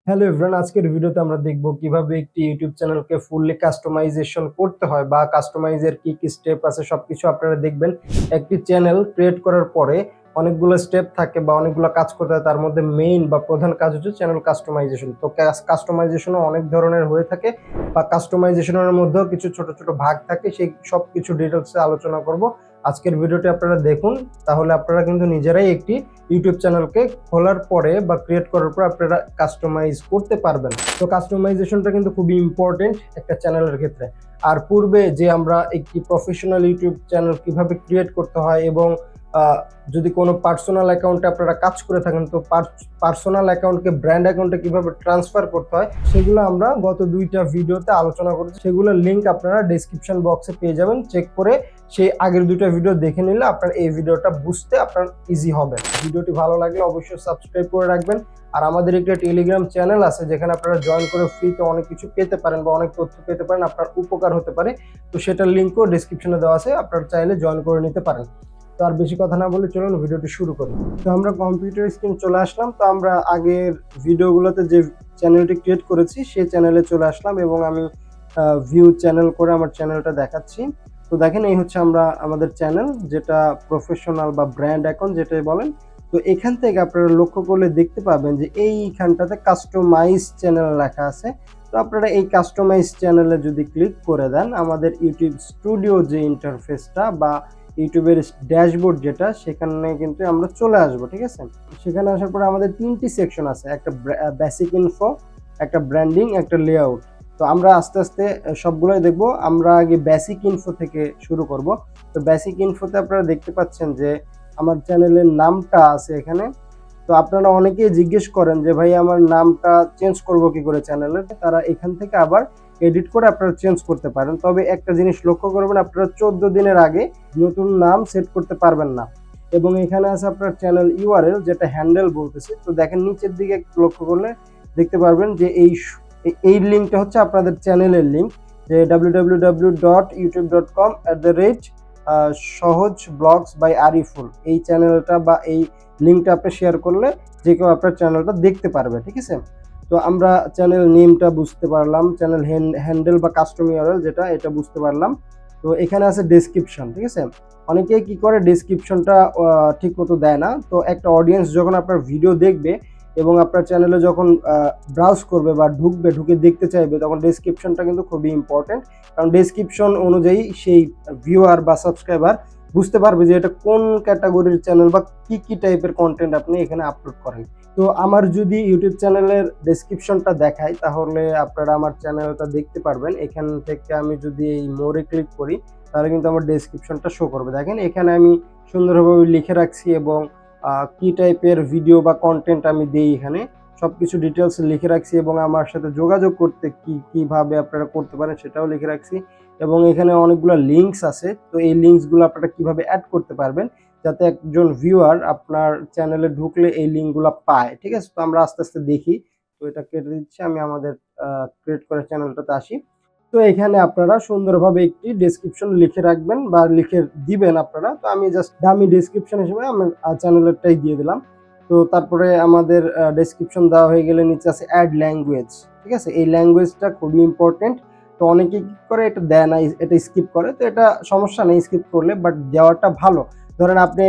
Hello everyone, আজকের ভিডিওতে আমরা দেখব কিভাবে একটি ইউটিউব চ্যানেলকে ফুললি কাস্টমাইজেশন করতে হয় বা কাস্টমাইজের কি কি স্টেপ আছে সবকিছু আপনারা দেখবেন। একটি চ্যানেল ক্রিয়েট করার পরে অনেকগুলো স্টেপ থাকে বা অনেকগুলো কাজ করতে হয়, তার মধ্যে মেইন বা প্রধান কাজ হচ্ছে চ্যানেল কাস্টমাইজেশন। তো কাস্টমাইজেশনও অনেক ধরনের হয়ে থাকে বা কাস্টমাইজেশনের মধ্যেও কিছু ছোট ছোট ভাগ থাকে, সেই সব কিছু ডিটেলসে আলোচনা করব আজকের ভিডিওটি। আপনারা দেখুন, তাহলে আপনারা কিন্তু নিজেরাই একটি ইউটিউব চ্যানেলকে খোলার পরে বা ক্রিয়েট করার পর আপনারা কাস্টমাইজ করতে পারবেন। তো কাস্টমাইজেশনটা কিন্তু খুবই ইম্পর্টেন্ট একটা চ্যানেলের ক্ষেত্রে। আর পূর্বে যে আমরা একটি প্রফেশনাল ইউটিউব চ্যানেল কিভাবে ক্রিয়েট করতে হয় এবং যদি কোনো পার্সোনাল অ্যাকাউন্টে আপনারা কাজ করে থাকেন, তো পার্সোনাল অ্যাকাউন্টকে ব্র্যান্ড অ্যাকাউন্টে কিভাবে ট্রান্সফার করতে হয় সেগুলো আমরা গত দুইটা ভিডিওতে আলোচনা করেছি। সেগুলোর লিঙ্ক আপনারা ডেসক্রিপশন বক্সে পেয়ে যাবেন। চেক করে সেই আগের দুইটা ভিডিও দেখে নিলে আপনার এই ভিডিওটা বুঝতে আপনার ইজি হবে। ভিডিওটি ভালো লাগলে অবশ্যই সাবস্ক্রাইব করে রাখবেন। আর আমাদের একটা টেলিগ্রাম চ্যানেল আছে যেখানে আপনারা জয়েন করে ফ্রিতে অনেক কিছু পেতে পারেন বা অনেক তথ্য পেতে পারেন, আপনার উপকার হতে পারে। তো সেটার লিঙ্কও ডেসক্রিপশনে দেওয়া আছে, আপনারা চাইলে জয়েন করে নিতে পারেন। তো আর বেশি কথা না বলে চলুন ভিডিওটি শুরু করি। তো আমরা কম্পিউটার স্ক্রিন চলে আসলাম। তো আমরা আগের ভিডিওগুলোতে যে চ্যানেলটি ক্রিয়েট করেছি সেই চ্যানেলে চলে আসলাম এবং আমি ভিউ চ্যানেল করে আমার চ্যানেলটা দেখাচ্ছি। তো দেখেন, এই হচ্ছে আমাদের চ্যানেল, যেটা প্রফেশনাল বা ব্র্যান্ড অ্যাকাউন্ট যেটাই বলেন। তো এখান থেকে আপনারা লক্ষ্য করলে দেখতে পাবেন যে এইখানটাতে কাস্টমাইজ চ্যানেল লেখা আছে। তো আপনারা এই কাস্টমাইজ চ্যানেলে যদি ক্লিক করে দেন, আমাদের ইউটিউব স্টুডিও যে ইন্টারফেসটা বা ইউটিউবের ড্যাশবোর্ড যেটা, সেখানে কিন্তু আমরা চলে আসবো। ঠিক আছে, সেখানে আসার পরে আমাদের তিনটি সেকশন আছে, একটা বেসিক ইনফো, একটা ব্র্যান্ডিং, একটা লেআউট। তো আমরা আস্তে আস্তে সবগুলোই দেখব। আমরা আগে বেসিক ইনফো থেকে শুরু করব। তো বেসিক ইনফোতে আপনারা দেখতে পাচ্ছেন যে আমার চ্যানেলের নামটা আছে এখানে। তো আপনারা অনেকেই জিজ্ঞেস করেন যে ভাই আমার নামটা চেঞ্জ করব কি করে চ্যানেলের। তারা এখান থেকে আবার এডিট করে আপনারা চেঞ্জ করতে পারেন। তবে একটা জিনিস লক্ষ্য করবেন, আপনারা 14 দিনের আগে নতুন নাম সেট করতে পারবেন না। এবং এখানে আছে আপনার চ্যানেল ইউআরএল, যেটা হ্যান্ডেল বলতেছে। তো দেখেন নিচের দিকে লক্ষ্য করলে দেখতে পারবেন যে এই লিঙ্কটা হচ্ছে আপনাদের চ্যানেলের লিঙ্ক, যে www.youtube.com@সহজ ব্লগস বাই আরিফুল। এই চ্যানেলটা বা এই লিঙ্কটা আপনি শেয়ার করলে যে কেউ আপনার চ্যানেলটা দেখতে পারবে। ঠিক আছে, তো আমরা চ্যানেল নেমটা বুঝতে পারলাম, চ্যানেল হ্যান্ডেল বা কাস্টম ইউআরএল যেটা, এটা বুঝতে পারলাম। তো এখানে আছে ডেসক্রিপশন। ঠিক আছে, অনেকেই কি করে ডেসক্রিপশনটা ঠিক মতো দেয় না। তো একটা অডিয়েন্স যখন আপনার ভিডিও দেখবে এবং আপনার চ্যানেলে যখন ব্রাউজ করবে বা ঢুকে দেখতে চাইবে, তখন ডেসক্রিপশনটা কিন্তু খুবই ইম্পর্টেন্ট। কারণ ডেসক্রিপশন অনুযায়ী সেই ভিউয়ার বা সাবস্ক্রাইবার বুঝতে পারবে যে এটা কোন ক্যাটাগরির চ্যানেল বা কি টাইপের কন্টেন্ট আপনি এখানে আপলোড করেন। তো আমার যদি ইউটিউব চ্যানেলের ডেসক্রিপশনটা দেখাই, তাহলে আপনারা আমার চ্যানেলটা দেখতে পারবেন। এখান থেকে আমি যদি এই মোড়ে ক্লিক করি, তাহলে কিন্তু আমার ডেসক্রিপশনটা শো করবে। দেখেন এখানে আমি সুন্দরভাবে লিখে রাখছি এবং কি টাইপের ভিডিও বা কন্টেন্ট আমি দিই, এখানে সবকিছু ডিটেলস লিখে রাখছি এবং আমার সাথে যোগাযোগ করতে কিভাবে আপনারা করতে পারেন সেটাও লিখে রাখছি। এবং এখানে অনেকগুলো লিঙ্কস আছে। তো এই লিঙ্কসগুলো আপনারা কিভাবে অ্যাড করতে পারবেন যাতে একজন ভিউয়ার আপনার চ্যানেলে ঢুকলে এই লিঙ্কগুলো পায়। ঠিক আছে, তো আমরা আস্তে আস্তে দেখি। তো এটা কেটে দিচ্ছি, আমি আমাদের ক্রিয়েট করা চ্যানেলটাতে আসি। তো এখানে আপনারা সুন্দরভাবে একটি ডেসক্রিপশন লিখে রাখবেন বা লিখে দিবেন আপনারা। তো আমি জাস্ট ডামি ডেসক্রিপশন হিসেবে আমার চ্যানেলেরটাই দিয়ে দিলাম। তো তারপরে আমাদের ডেসক্রিপশন দেওয়া হয়ে গেলে নিচে আছে অ্যাড ল্যাঙ্গুয়েজ। ঠিক আছে, এই ল্যাঙ্গুয়েজটা খুবই ইম্পর্টেন্ট। তো অনেকে কি করে এটা দেয় না, এটা স্কিপ করে। তো এটা সমস্যা নেই স্কিপ করলে, বাট দেওয়াটা ভালো। ধরেন আপনি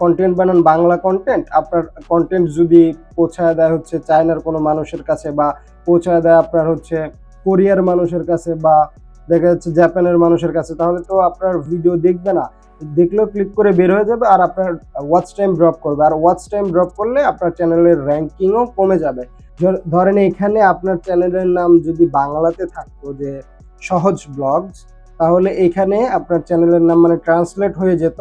কন্টেন্ট বানান বাংলা কন্টেন্ট, আপনার কন্টেন্ট যদি পৌঁছায় দেয় হচ্ছে চায়নার কোনো মানুষের কাছে বা পৌঁছায় দেয় আপনার হচ্ছে কোরিয়ার মানুষের কাছে বা দেখা যাচ্ছে জাপানের মানুষের কাছে, তাহলে তো আপনার ভিডিও দেখবে না, দেখলেও ক্লিক করে বের হয়ে যাবে আর আপনার ওয়াচ টাইম ড্রপ করবে। আর ওয়াচ টাইম ড্রপ করলে আপনার চ্যানেলের র্যাঙ্কিংও কমে যাবে। ধরেন এখানে আপনার চ্যানেলের নাম যদি বাংলাতে থাকতো যে সহজ ব্লগস, তাহলে এখানে আপনার চ্যানেলের নাম মানে ট্রান্সলেট হয়ে যেত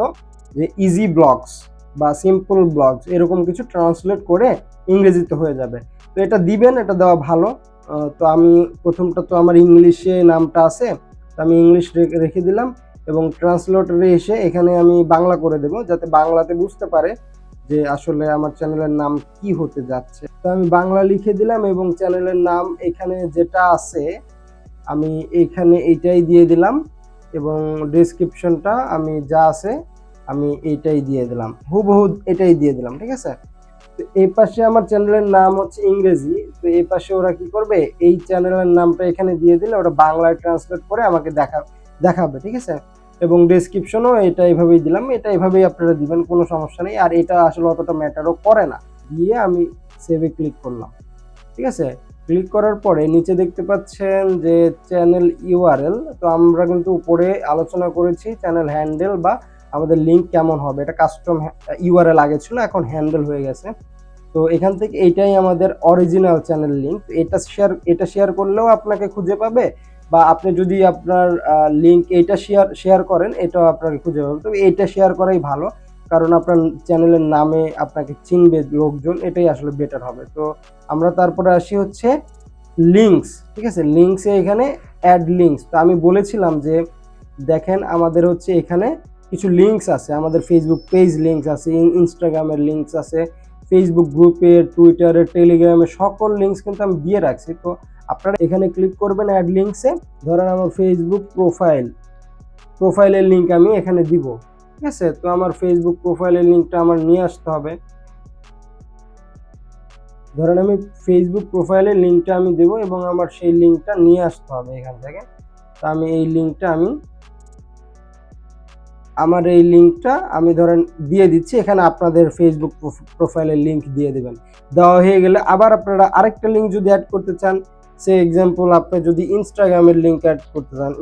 যে ইজি ব্লগস বা সিম্পল ব্লগস, এরকম কিছু ট্রান্সলেট করে ইংরেজিতে হয়ে যাবে। তো এটা দিবেন, এটা দেওয়া ভালো। তো আমি প্রথমটা তো আমার ইংলিশে নামটা আছে, তো আমি ইংলিশ রেখে দিলাম এবং ট্রান্সলেটরে এসে এখানে আমি বাংলা করে দেব, যাতে বাংলাতে বুঝতে পারে যে আসলে আমার চ্যানেলের নাম কি হতে যাচ্ছে। তো আমি বাংলা লিখে দিলাম এবং চ্যানেলের নাম এখানে যেটা আছে আমি এখানে এইটাই দিয়ে দিলাম এবং ডেসক্রিপশনটা আমি যা আছে আমি এইটাই দিয়ে দিলাম, হুবহু এটাই দিয়ে দিলাম। ঠিক আছে, তো এই পাশে আমার চ্যানেলের নাম হচ্ছে ইংরেজি, তো এই পাশে ওরা কি করবে, এই চ্যানেলের নামটা এখানে দিয়ে দিলে ওটা বাংলায় ট্রান্সলেট করে আমাকে দেখাবে, ঠিক আছে। এবং ডেসক্রিপশনও এটা এইভাবেই দিলাম, এটা এইভাবেই আপনারা দিবেন, কোনো সমস্যা নেই। আর এটা আসলে অতটা ম্যাটারও করে না। দিয়ে আমি সেভে ক্লিক করলাম, ঠিক আছে। ক্লিক করার পরে নিচে দেখতে পাচ্ছেন যে চ্যানেল ইউআরএল। তো আমরা কিন্তু উপরে আলোচনা করেছি চ্যানেল হ্যান্ডেল বা আমাদের লিঙ্ক কেমন হবে। এটা কাস্টম ইউআরএল আগে ছিল, এখন হ্যান্ডেল হয়ে গেছে। তো এখান থেকে এইটাই আমাদের অরিজিনাল চ্যানেল লিঙ্ক। এটা শেয়ার করলেও আপনাকে খুঁজে পাবে, বা আপনি যদি আপনার লিঙ্ক এইটা শেয়ার করেন এটাও আপনাকে খুঁজে পাবে। তবে এইটা শেয়ার করাই ভালো, কারণ আপনার চ্যানেলের নামে আপনাকে চিনবে লোকজন, এটাই আসলে বেটার হবে। তো আমরা তারপরে আসি হচ্ছে লিঙ্কস, ঠিক আছে। লিঙ্কসে এখানে অ্যাড লিঙ্কস। তো আমি বলেছিলাম যে দেখেন আমাদের হচ্ছে এখানে কিছু লিঙ্কস আছে, আমাদের ফেসবুক পেজ লিঙ্কস আছে, ইনস্টাগ্রামের লিঙ্কস আছে, ফেসবুক গ্রুপের, টুইটারের, টেলিগ্রামের সকল লিঙ্কস কিন্তু আমি দিয়ে রাখছি। তো আপনারা এখানে ক্লিক করবেন অ্যাড লিঙ্কসে। ধরেন আমার ফেসবুক প্রোফাইলের লিঙ্ক আমি এখানে দিব, ঠিক আছে। তো আমার ফেসবুক প্রোফাইলের লিঙ্কটা আমার নিয়ে আসতে হবে। ধরেন আমি ফেসবুক প্রোফাইলের লিঙ্কটা আমি দেবো এবং আমার সেই লিঙ্কটা নিয়ে আসতে হবে এখান থেকে। তো আমি এই লিঙ্কটা আমি ধরেন দিয়ে দিচ্ছি, এখানে আপনাদের ফেসবুক প্রোফাইলের লিঙ্ক দিয়ে দেবেন। দেওয়া হয়ে গেলে আবার আপনারা আরেকটা লিঙ্ক যদি অ্যাড করতে চান, সে এক্সাম্পল আপনি যদি ইনস্টাগ্রামের লিঙ্ক অ্যাড করতে চান,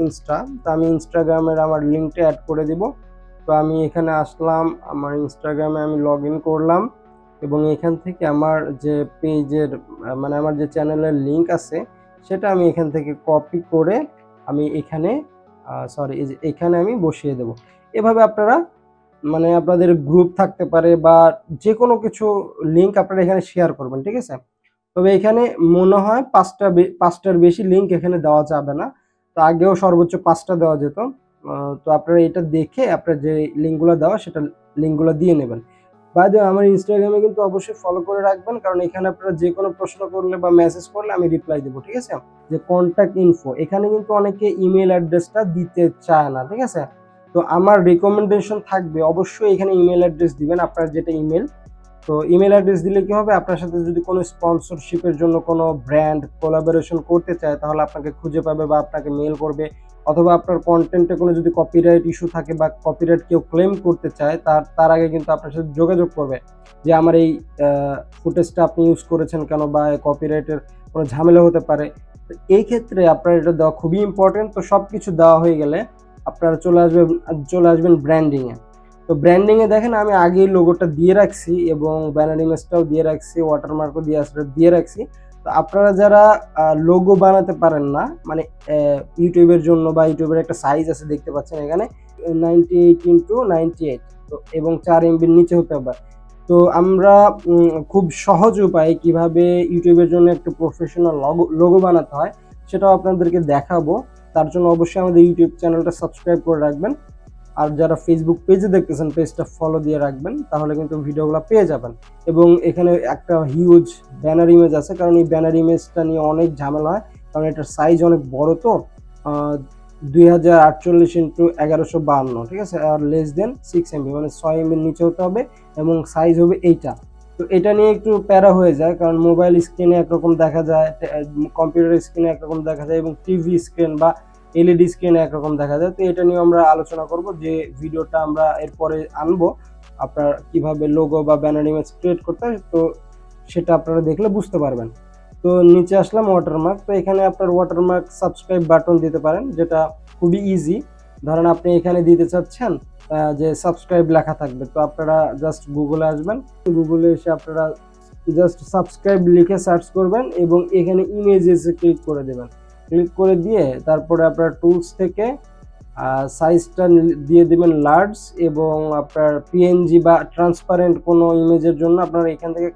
তো আমি ইনস্টাগ্রামের আমার লিঙ্কটা অ্যাড করে দিব। তো আমি এখানে আসলাম, আমার ইনস্টাগ্রামে আমি লগ ইন করলাম এবং এখান থেকে আমার যে পেজের মানে আমার যে চ্যানেলের লিঙ্ক আছে সেটা আমি এখান থেকে কপি করে আমি এখানে আমি বসিয়ে দেব। এভাবে আপনারা মানে আপনাদের গ্রুপ থাকতে পারে বা যে কোনো কিছু লিঙ্ক আপনারা এখানে শেয়ার করবেন, ঠিক আছে। তবে এখানে মনে হয় পাঁচটার বেশি লিঙ্ক এখানে দেওয়া যাবে না। তো আগেও সর্বোচ্চ 5টা দেওয়া যেত। তো আপনারা এটা দেখে আপনার যে লিঙ্কগুলো দেওয়া সেটা লিঙ্কগুলো দিয়ে নেবেন। বাই দ্য ওয়ে আমার ইনস্টাগ্রামে কিন্তু অবশ্যই ফলো করে রাখবেন, কারণ এখানে আপনারা যে কোনো প্রশ্ন করলে বা মেসেজ করলে আমি রিপ্লাই দেবো, ঠিক আছে। যে কন্ট্যাক্ট ইনফো, এখানে কিন্তু অনেকে ইমেল অ্যাড্রেসটা দিতে চায় না, ঠিক আছে। তো আমার রিকমেন্ডেশন থাকবে অবশ্যই এখানে ইমেল অ্যাড্রেস দিবেন, আপনার যেটা ইমেল। তো ইমেল অ্যাড্রেস দিলে কি হবে, আপনার সাথে যদি কোনো স্পন্সরশিপের জন্য কোনো ব্র্যান্ড কোলাবোরেশন করতে চায় তাহলে আপনাকে খুঁজে পাবে বা আপনাকে মেল করবে, অথবা আপনার কন্টেন্টে কোনো যদি কপিরাইট ইস্যু থাকে বা কপিরাইট কেউ ক্লেম করতে চায় তার আগে কিন্তু আপনার সাথে যোগাযোগ করবে যে আমার এই ফুটেজটা আপনি ইউজ করেছেন কেন, বা কপিরাইটের কোনো ঝামেলা হতে পারে। তো এই ক্ষেত্রে আপনার এটা দেওয়া খুবই ইম্পর্টেন্ট। তো সব কিছু দেওয়া হয়ে গেলে আপনারা চলে আসবেন ব্র্যান্ডিংয়ে। তো ব্র্যান্ডিংয়ে দেখেন আমি আগেই লোগোটা দিয়ে রাখছি এবং ব্যানার ইমেজটাও দিয়ে রাখছি, ওয়াটারমার্কও দিয়ে রাখছি। তো আপনারা যারা লোগো বানাতে পারেন না, মানে ইউটিউবের জন্য বা ইউটিউবের একটা সাইজ আছে দেখতে পাচ্ছেন এখানে 98x98, তো এবং 4 MB নিচে হতে হবে। তো আমরা খুব সহজ উপায়ে কিভাবে ইউটিউবের জন্য একটা প্রফেশনাল লোগো বানাতে হয় সেটাও আপনাদেরকে দেখাবো। তার জন্য অবশ্যই আমাদের ইউটিউব চ্যানেলটা সাবস্ক্রাইব করে রাখবেন। আর যারা ফেসবুক পেজে দেখতেছেন পেজটা ফলো দিয়ে রাখবেন, তাহলে কিন্তু ভিডিওগুলো পেয়ে যাবেন। এবং এখানে একটা হিউজ ব্যানার ইমেজ আছে, কারণ এই ব্যানার ইমেজটা নিয়ে অনেক ঝামেলা হয়, কারণ এটার সাইজ অনেক বড়। তো 2048x1152, ঠিক আছে। আর লেস দেন 6 MB, মানে 6 MB নিচে হতে হবে এবং সাইজ হবে এইটা। তো এটা নিয়ে একটু প্যারা হয়ে যায়, কারণ মোবাইল স্ক্রিনে একরকম দেখা যায়, কম্পিউটার স্ক্রিনে একরকম দেখা যায় এবং টিভি স্ক্রিন বা এলইডি স্ক্রিনে একরকম দেখা যায়। তো এটা নিয়ে আমরা আলোচনা করব, যে ভিডিওটা আমরা এরপরে আনবো আপনার কিভাবে লোগো বা ব্যানার ইমেজ ক্রিয়েট করতে হয়, তো সেটা আপনারা দেখলে বুঝতে পারবেন। তো নিচে আসলাম ওয়াটারমার্ক। তো এখানে আপনার ওয়াটারমার্ক সাবস্ক্রাইব বাটন দিতে পারেন, যেটা খুবই ইজি। ধরেন আপনি এখানে দিতে চাচ্ছেন যে সাবস্ক্রাইব লেখা থাকবে, তো আপনারা জাস্ট গুগলে আসবেন, গুগলে এসে আপনারা জাস্ট সাবস্ক্রাইব লিখে সার্চ করবেন এবং এখানে ইমেজেসে ক্লিক করে দেবেন। ক্লিক করে দিয়ে তারপরে আপনার টুলস থেকে সাইজটা দিয়ে দিবেন লার্জ, এবং আপনার পিএনজি বা ট্রান্সপারেন্ট কোনো ইমেজের জন্য আপনারা এখান থেকে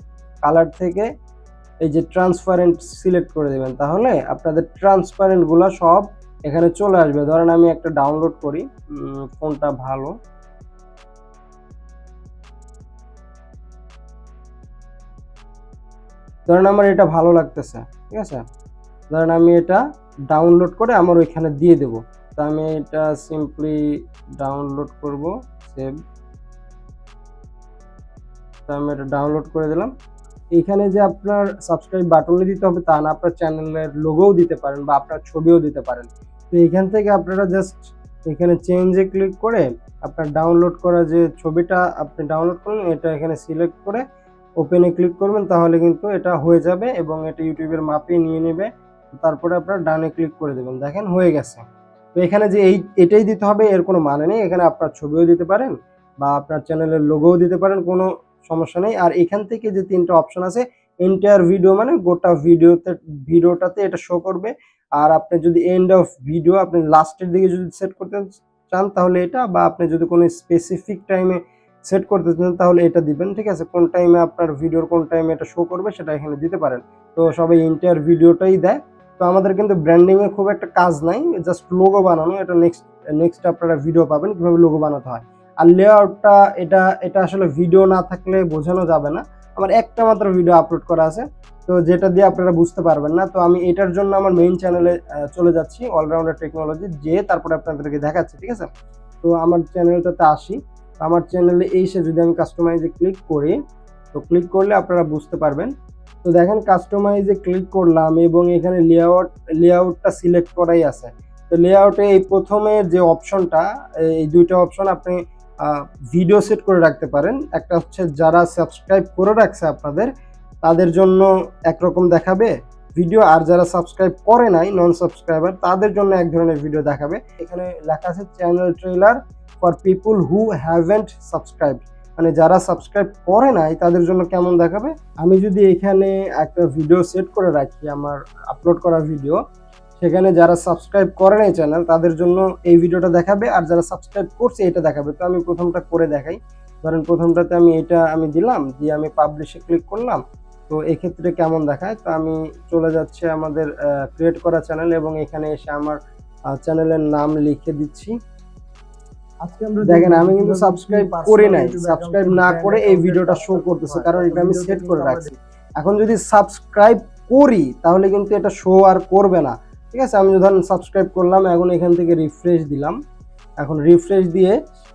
কালার থেকে এই যে ট্রান্সপারেন্ট সিলেক্ট করে দেবেন, তাহলে আপনাদের ট্রান্সপারেন্টগুলো সব এখানে চলে আসবে। ধরেন আমি একটা ডাউনলোড করি, ফোনটা ভালো, ধরেন আমার এটা ভালো লাগতেছে, ঠিক আছে। ধরেন আমি এটা ডাউনলোড করে আমার ওইখানে দিয়ে দেব। তো আমি এটা সিম্পলি ডাউনলোড করব, সেভ। তো আমি এটা ডাউনলোড করে দিলাম। এখানে যে আপনার সাবস্ক্রাইব বাটনে দিতে হবে তা না, আপনার চ্যানেলের লোগোও দিতে পারেন বা আপনার ছবিও দিতে পারেন। তো এখান থেকে আপনারা জাস্ট এখানে চেঞ্জে ক্লিক করে আপনার ডাউনলোড করা যে ছবিটা আপনি ডাউনলোড করলেন এটা এখানে সিলেক্ট করে ওপেনে ক্লিক করবেন, তাহলে কিন্তু এটা হয়ে যাবে এবং এটা ইউটিউবের মাপে নিয়ে নেবে। তারপরে আপনার ডানে ক্লিক করে দেবেন, দেখেন হয়ে গেছে। তো এখানে যে এটাই দিতে হবে এর কোনো মানে নেই, এখানে আপনার ছবিও দিতে পারেন বা আপনার চ্যানেলের লোগোও দিতে পারেন, কোনো সমস্যা নেই। আর এখান থেকে যে 3টা অপশন আছে, এন্টায়ার ভিডিও মানে গোটা ভিডিওটাতে এটা শো করবে। আর আপনি যদি এন্ড অফ ভিডিও আপনি লাস্টের দিকে যদি সেট করতে চান তাহলে এটা, বা আপনি যদি কোনো স্পেসিফিক টাইমে সেট করতে চান তাহলে এটা দিবেন, ঠিক আছে। কোন টাইমে আপনার ভিডিওর কোন টাইমে এটা শো করবে সেটা এখানে দিতে পারেন। তো সবাই এন্টায়ার ভিডিওটাই দেয়। তো আমাদের কিন্তু ব্র্যান্ডিং এ খুব একটা কাজ নাই, জাস্ট লোগো বানানো। এটা নেক্সট আপনারা ভিডিও পাবেন কিভাবে লোগো বানাতে হয়। আর লেআউটটা এটা আসলে ভিডিও না থাকলে বোঝানো যাবে না। আমার একটা মাত্র ভিডিও আপলোড করা আছে, তো যেটা দিয়ে আপনারা বুঝতে পারবেন না। তো আমি এটার জন্য আমার মেইন চ্যানেলে চলে যাচ্ছি, অলরাউন্ডার টেকনোলজি, যে তারপরে আপনাদেরকে দেখাচ্ছি, ঠিক আছে। তো আমার চ্যানেলটাতে আসি, আমার চ্যানেলে এসে যদি আমি কাস্টমাইজে ক্লিক করি, তো ক্লিক করলে আপনারা বুঝতে পারবেন। তো দেখেন কাস্টমাইজে ক্লিক করলাম এবং এখানে লেআউটটা সিলেক্ট করাই আছে। তো লেআউটে এই প্রথমের যে অপশনটা, এই 2টা অপশন আপনি ভিডিও সেট করে রাখতে পারেন। একটা হচ্ছে যারা সাবস্ক্রাইব করে রাখছে আপনাদের তাদের জন্য একরকম দেখাবে ভিডিও, আর যারা সাবস্ক্রাইব করে নাই নন সাবস্ক্রাইবার তাদের জন্য এক ধরনের ভিডিও দেখাবে। এখানে লেখা আছে channel trailer for people who haven't subscribe, মানে যারা সাবস্ক্রাইব করে নাই তাদের জন্য কেমন দেখাবে। আমি যদি এখানে একটা ভিডিও সেট করে রাখি, আমার আপলোড করা ভিডিও, সেখানে যারা সাবস্ক্রাইব করে নাই চ্যানেল তাদের জন্য এই ভিডিওটা দেখাবে, আর যারা সাবস্ক্রাইব করছে এটা দেখাবে। তো আমি প্রথমটা করে দেখাই। ধরেন প্রথমটাতে আমি দিলাম, দিয়ে আমি পাবলিশে ক্লিক করলাম। তো এক্ষেত্রে কেমন দেখায়, তো আমি চলে যাচ্ছে আমাদের ক্রিয়েট করা চ্যানেল এবং এখানে এসে আমার চ্যানেলের নাম লিখে দিচ্ছি। আজকে আমরা দেখেন আমি কিন্তু সাবস্ক্রাইব করে নাই, সাবস্ক্রাইব না করে এই ভিডিওটা শো করতেছে, কারণ এটা আমি সেট করে রাখছি। এখন যদি সাবস্ক্রাইব করি তাহলে কিন্তু এটা শো আর করবে না, ঠিক আছে। আমি ধরেন সাবস্ক্রাইব করলাম, এখন এখান থেকে রিফ্রেশ দিলাম। এখন রিফ্রেশ দিয়ে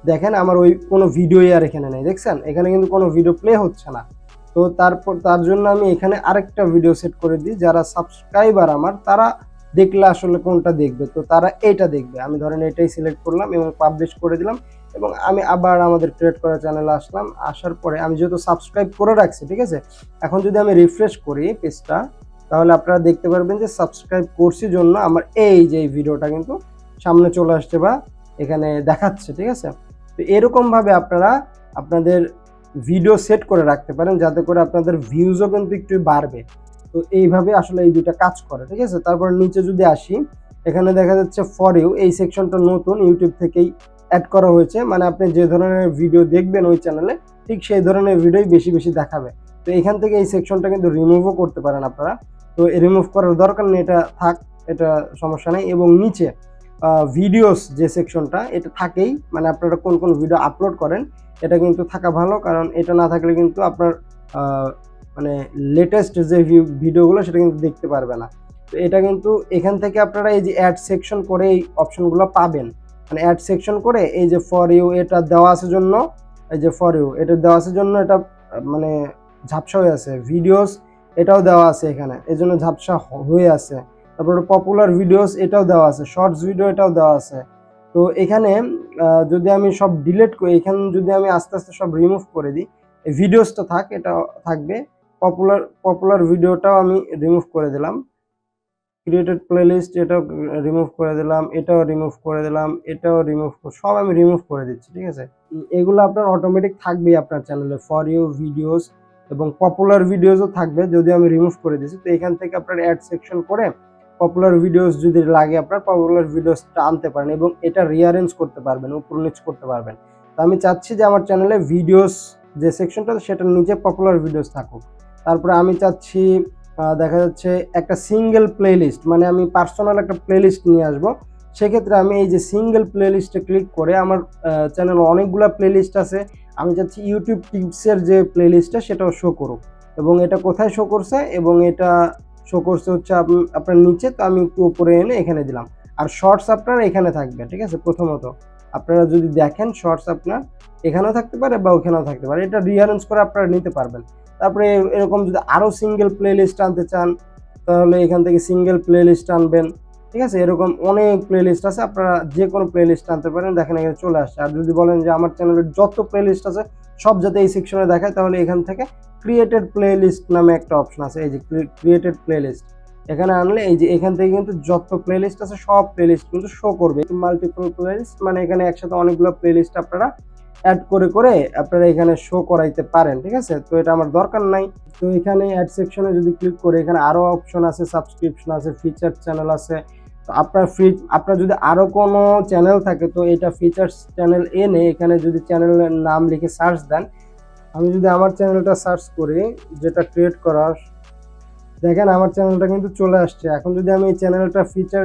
দেখেন আমার ওই কোনো ভিডিওই আর এখানে নেই, দেখছেন এখানে কিন্তু কোনো ভিডিও প্লে হচ্ছে না। তো তার জন্য আমি এখানে আরেকটা ভিডিও সেট করে দিই, যারা সাবস্ক্রাইবার আমার তারা দেখলে আসলে কোনটা দেখবে, তো তারা এইটা দেখবে। আমি ধরেন এটাই সিলেক্ট করলাম এবং পাবলিশ করে দিলাম, এবং আমি আবার আমাদের ক্রিয়েট করা চ্যানেলে আসলাম। আসার পরে আমি যেহেতু সাবস্ক্রাইব করে রাখছি, ঠিক আছে, এখন যদি আমি রিফ্রেশ করি পেজটা, তাহলে আপনারা দেখতে পারবেন যে সাবস্ক্রাইব করছি জন্য আমার এই যে ভিডিওটা কিন্তু সামনে চলে আসছে বা এখানে দেখাচ্ছে, ঠিক আছে। তো এরকমভাবে আপনারা আপনাদের ভিডিও সেট করে রাখতে পারেন যাতে করে আপনাদের ভিউজও কিন্তু একটু বাড়বে। তো এইভাবে আসলে এই দুটা কাজ করে, ঠিক আছে। তারপর নিচে যদি আসি, এখানে দেখা যাচ্ছে ফর ইউ, এই সেকশনটা নতুন ইউটিউব থেকেই অ্যাড করা হয়েছে, মানে আপনি যে ধরনের ভিডিও দেখবেন ওই চ্যানেলে ঠিক সেই ধরনের ভিডিওই বেশি বেশি দেখাবে। তো এখান থেকে এই সেকশনটা কিন্তু রিমুভও করতে পারেন আপনারা, তো রিমুভ করার দরকার নেই, এটা থাক, এটা সমস্যা নেই। এবং নিচে ভিডিওস যে সেকশনটা এটা থাকেই, মানে আপনারা কোন কোন ভিডিও আপলোড করেন এটা কিন্তু থাকা ভালো, কারণ এটা না থাকলে কিন্তু আপনার মানে লেটেস্ট যে ভিডিওগুলো সেটা কিন্তু দেখতে পারবে না। তো এটা কিন্তু এখান থেকে আপনারা এই যে অ্যাড সেকশন করে এই অপশনগুলো পাবেন, মানে অ্যাড সেকশন করে এই যে ফর ইউ এটা দেওয়া আছে জন্য, এই যে ফর ইউ এটা দেওয়া আছে জন্য এটা মানে ঝাপসা হয়ে আছে। ভিডিওস এটাও দেওয়া আছে এখানে, এই জন্য ঝাপসা হয়ে আছে। তারপরে পপুলার ভিডিওস এটাও দেওয়া আছে, শর্টস ভিডিও এটাও দেওয়া আছে। তো এখানে যদি আমি সব ডিলিট করি, এখানে যদি আমি আস্তে আস্তে সব রিমুভ করে দিই, এই ভিডিওসটা এটা থাকবে। পপুলার ভিডিওটাও আমি রিমুভ করে দিলাম। ক্রিয়েটেড প্লেলিস্ট এটাও রিমুভ করে দিলাম, এটাও রিমুভ করে দিলাম, এটাও সব আমি রিমুভ করে দিচ্ছি, ঠিক আছে। এগুলো আপনার অটোমেটিক থাকবেই আপনার চ্যানেলে, ফর ইউ ভিডিওস এবং পপুলার ভিডিওসও থাকবে যদি আমি রিমুভ করে দিচ্ছি। তো এখান থেকে আপনার অ্যাড সেকশন করে পপুলার ভিডিওস যদি লাগে আপনার পপুলার ভিডিওসটা আনতে পারেন এবং এটা রিঅ্যারেঞ্জ করতে পারবেন, উপর নিচ করতে পারবেন। তো আমি চাচ্ছি যে আমার চ্যানেলে ভিডিওস যে সেকশনটা সেটার নিচে পপুলার ভিডিওস থাকুক। তারপরে আমি চাচ্ছি দেখা যাচ্ছে একটা সিঙ্গেল প্লেলিস্ট, মানে আমি পার্সোনাল একটা প্লেলিস্ট নিয়ে আসবো। সেক্ষেত্রে আমি এই যে সিঙ্গেল প্লেলিস্টে ক্লিক করে আমার চ্যানেলে অনেকগুলো প্লেলিস্ট আছে, আমি চাচ্ছি ইউটিউব টিপসের যে প্লেলিস্টটা সেটাও শো করুক। এবং এটা কোথায় শো করছে, এবং এটা শো করছে হচ্ছে আপনার নিচে, তো আমি একটু উপরে এনে এখানে দিলাম। আর শর্টস আপনার এখানে থাকবে, ঠিক আছে। প্রথমত আপনারা যদি দেখেন শর্টস আপনার এখানেও থাকতে পারে বা ওখানেও থাকতে পারে, এটা রিঅ্যারেঞ্জ করে আপনারা নিতে পারবেন। তারপরে এরকম যদি আরও সিঙ্গেল প্লে লিস্ট আনতে চান তাহলে এখান থেকে সিঙ্গেল প্লে লিস্ট আনবেন, ঠিক আছে। এরকম অনেক প্লে লিস্ট আছে, আপনারা যে কোনো প্লে লিস্ট আনতে পারেন, দেখেন এখানে চলে আসছে। আর যদি বলেন যে আমার চ্যানেলের যত প্লে লিস্ট আছে সব যাতে এই সেকশনে দেখায়, তাহলে এখান থেকে ক্রিয়েটেড প্লে লিস্ট নামে একটা অপশন আছে, এই যে ক্রিয়েটেড প্লে লিস্ট, এখানে আনলে এই যে এখান থেকে কিন্তু যত প্লে লিস্ট আছে সব প্লে লিস্ট কিন্তু শো করবে। মাল্টিপল প্লে লিস্ট মানে এখানে একসাথে অনেকগুলো প্লে লিস্ট আপনারা অ্যাড করে করে আপনারা এখানে শো করাইতে পারেন, ঠিক আছে। তো এটা আমার দরকার নাই। তো এখানে অ্যাড সেকশনে যদি ক্লিক করে এখানে আরও অপশন আছে, সাবস্ক্রিপশন আছে, ফিচার চ্যানেল আছে। তো আপনার যদি আরও কোনো চ্যানেল থাকে তো এটা ফিচার্স চ্যানেল এনে এখানে যদি চ্যানেলের নাম লিখে সার্চ দেন, আমি যদি আমার চ্যানেলটা সার্চ করি যেটা ক্রিয়েট করা, দেখেন আমার চ্যানেলটা কিন্তু চলে আসছে। এখন যদি আমি এই চ্যানেলটা ফিচার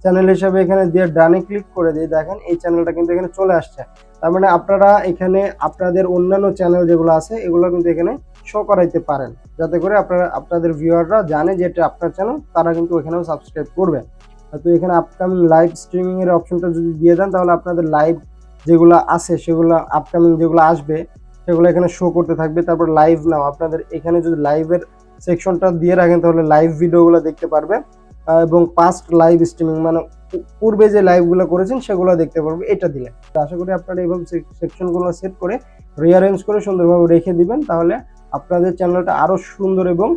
চ্যানেল হিসাবে এখানে দিয়ে ডানে ক্লিক করে দিই, দেখেন এই চ্যানেলটা কিন্তু এখানে চলে আসছে। তার মানে আপনারা এখানে আপনাদের অন্যান্য চ্যানেল যেগুলো আছে এগুলো কিন্তু এখানে শো করাইতে পারেন, যাতে করে আপনাদের ভিউয়াররা জানে যে এটা আপনার চ্যানেল, তারা কিন্তু এখানেও সাবস্ক্রাইব করবে। তো এখানে আপকামিং লাইভ স্ট্রিমিং এর অপশনটা যদি দিয়ে দেন তাহলে আপনাদের লাইভ যেগুলো আছে সেগুলো আপকামিং যেগুলো আসবে সেগুলো এখানে শো করতে থাকবে। তারপর লাইভ নাও, আপনাদের এখানে যদি লাইভের সেকশনটা দিয়ে রাখেন তাহলে লাইভ ভিডিওগুলো দেখতে পারবে, এবং পাস্ট লাইভ স্ট্রিমিং মানে পূর্বে যে লাইভগুলো করেছেন সেগুলো দেখতে পারবে এটা দিলে। আশা করি আপনারা এইভাবে সেকশনগুলো সেট করে রিঅ্যারেঞ্জ করে সুন্দরভাবে রেখে দিবেন, তাহলে আপনাদের চ্যানেলটা আরও সুন্দর এবং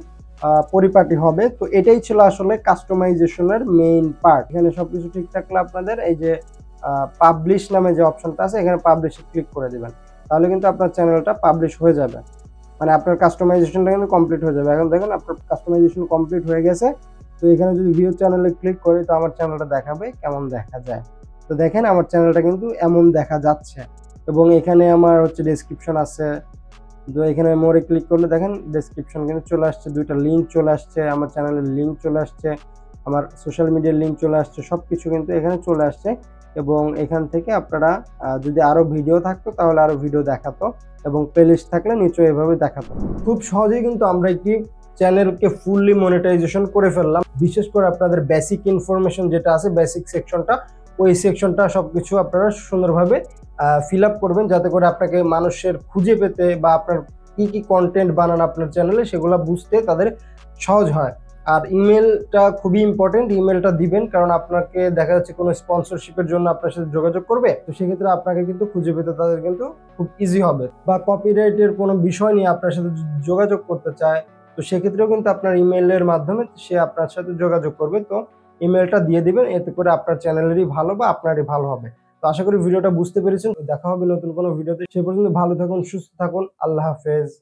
পরিপাটি হবে। তো এটাই ছিল আসলে কাস্টমাইজেশনের মেইন পার্ট। এখানে সবকিছু ঠিক থাকলে আপনাদের এই যে পাবলিশ নামে যে অপশনটা আছে এখানে পাবলিশে ক্লিক করে দিবেন, তাহলে কিন্তু আপনার চ্যানেলটা পাবলিশ হয়ে যাবে, মানে আপনার কাস্টমাইজেশনটা কিন্তু কমপ্লিট হয়ে যাবে। এখন দেখেন আপনার কাস্টমাইজেশন কমপ্লিট হয়ে গেছে। তো এখানে যদি ভিউ চ্যানেলে ক্লিক করি তো আমার চ্যানেলটা দেখাবে কেমন দেখা যায়। তো দেখেন আমার চ্যানেলটা কিন্তু এমন দেখা যাচ্ছে, এবং এখানে আমার হচ্ছে ডেসক্রিপশন আছে। তো এখানে মোরে ক্লিক করলে দেখেন ডেসক্রিপশন কিন্তু চলে আসছে, দুইটা লিঙ্ক চলে আসছে, আমার চ্যানেলের লিঙ্ক চলে আসছে, আমার সোশ্যাল মিডিয়ার লিঙ্ক চলে আসছে, সব কিছু কিন্তু এখানে চলে আসছে। এবং এখান থেকে আপনারা যদি আরও ভিডিও থাকতো তাহলে আরও ভিডিও দেখাতো, এবং প্লেলিস্ট থাকলে নিশ্চয়ই এভাবে দেখাতো। খুব সহজেই কিন্তু আমরা একটি চ্যানেলকে ফুললি মনিটাইজেশন করে ফেললাম। বিশেষ করে আপনাদের বেসিক ইনফরমেশন যেটা আছে, বেসিক সেকশনটা, ওই সেকশনটা সবকিছু আপনারা সুন্দরভাবে ফিল আপ করবেন, যাতে করে আপনাকে মানুষের খুঁজে পেতে বা আপনার কি কি কন্টেন্ট বানান আপনার চ্যানেলে সেগুলো বুঝতে তাদের সহজ হয়। আর ইমেলটা খুবই ইম্পর্টেন্ট, ইমেলটা দিবেন, কারণ আপনাকে দেখা যাচ্ছে কোনো স্পন্সরশিপের জন্য আপনার সাথে যোগাযোগ করবে, তো সেক্ষেত্রে আপনাকে কিন্তু খুঁজে পেতে তাদের কিন্তু খুব ইজি হবে। বা কপিরাইটের কোনো বিষয় নিয়ে আপনার সাথে যোগাযোগ করতে চায়, তো সেক্ষেত্রেও কিন্তু আপনার ইমেলের মাধ্যমে সে আপনার সাথে যোগাযোগ করবে। তো ইমেলটা দিয়ে দিবেন, এতে করে আপনার চ্যানেলেরই ভালো বা আপনারই ভালো হবে। তো আশা করি ভিডিওটা বুঝতে পেরেছেন। দেখা হবে নতুন কোনো ভিডিওতে, সে পর্যন্ত ভালো থাকুন, সুস্থ থাকুন, আল্লাহ হাফেজ।